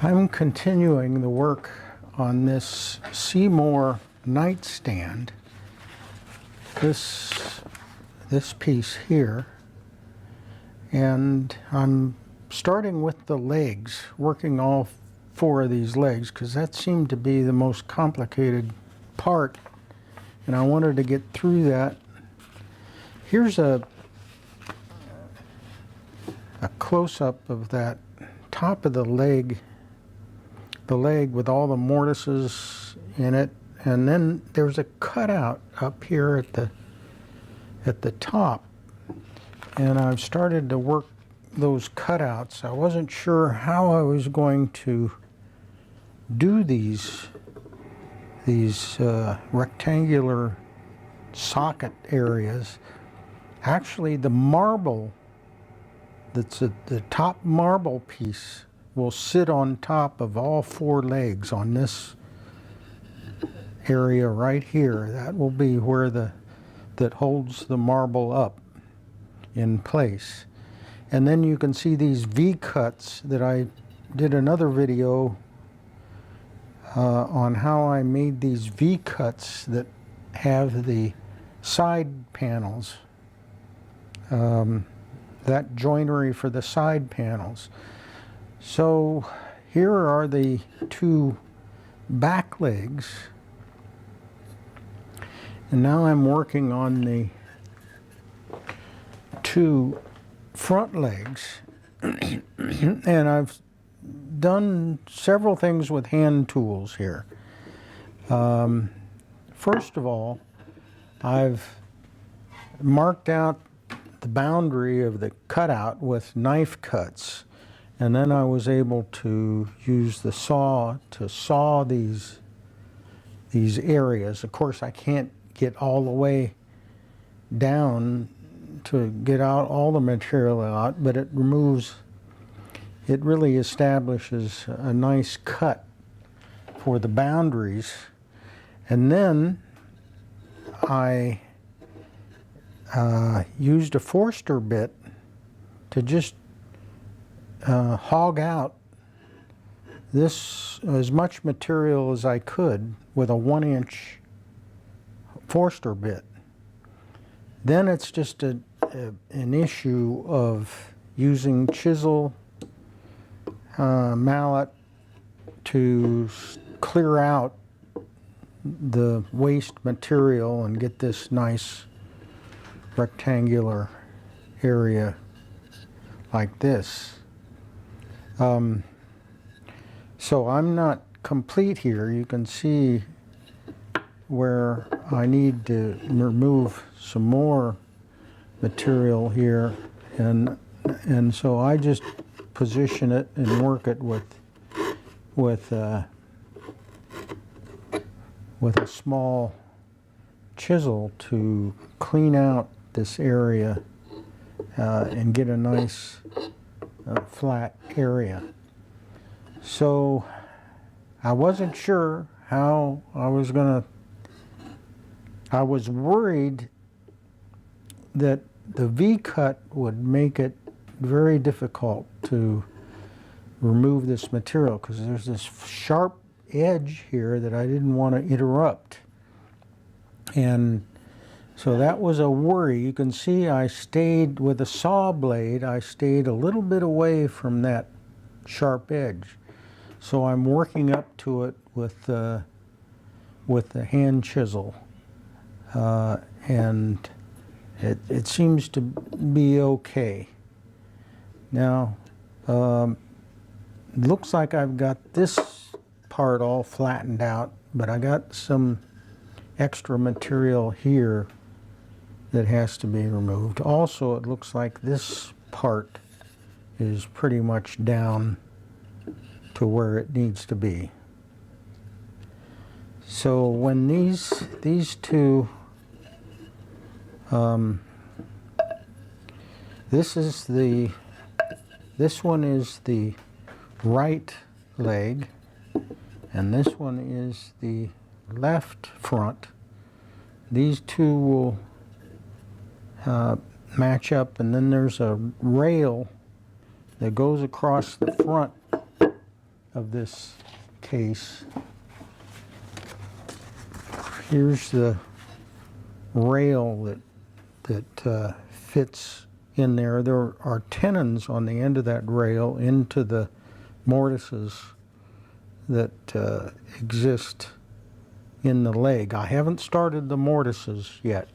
I'm continuing the work on this Seymour nightstand. This piece here, and I'm starting with the legs, working all four of these legs because that seemed to be the most complicated part, and I wanted to get through that. Here's a close-up of that top of the leg with all the mortises in it, and then there's a cutout up here at the top, and I've started to work those cutouts. I wasn't sure how I was going to do these rectangular socket areas. Actually, the marble that's at the top marble piece will sit on top of all four legs on this area right here. That will be where that holds the marble up in place. And then you can see these V-cuts that I did another video on how I made these V-cuts that have the side panels, that joinery for the side panels. So here are the two back legs, and now I'm working on the two front legs. And I've done several things with hand tools here. First of all, I've marked out the boundary of the cutout with knife cuts, and then I was able to use the saw to saw these areas. Of course, I can't get all the way down to get out all the material out, but it really establishes a nice cut for the boundaries. And then I used a Forster bit to just hog out this as much material as I could with a 1-inch Forster bit. Then it's just an issue of using chisel, mallet to clear out the waste material and get this nice rectangular area like this. So I'm not complete here. You can see where I need to remove some more material here, and so I just position it and work it with a small chisel to clean out this area and get a nice flat area. So I wasn't sure how I was worried that the V-cut would make it very difficult to remove this material because there's this sharp edge here that I didn't want to interrupt. And so that was a worry. You can see I stayed with a saw blade, I stayed a little bit away from that sharp edge. So I'm working up to it with the hand chisel. And it seems to be okay. Now, looks like I've got this part all flattened out, but I got some extra material here that has to be removed. Also, it looks like this part is pretty much down to where it needs to be. So when these two, this one is the right leg, and this one is the left front. These two will match up, and then there's a rail that goes across the front of this case. Here's the rail that fits in there. There are tenons on the end of that rail into the mortises that exist in the leg. I haven't started the mortises yet.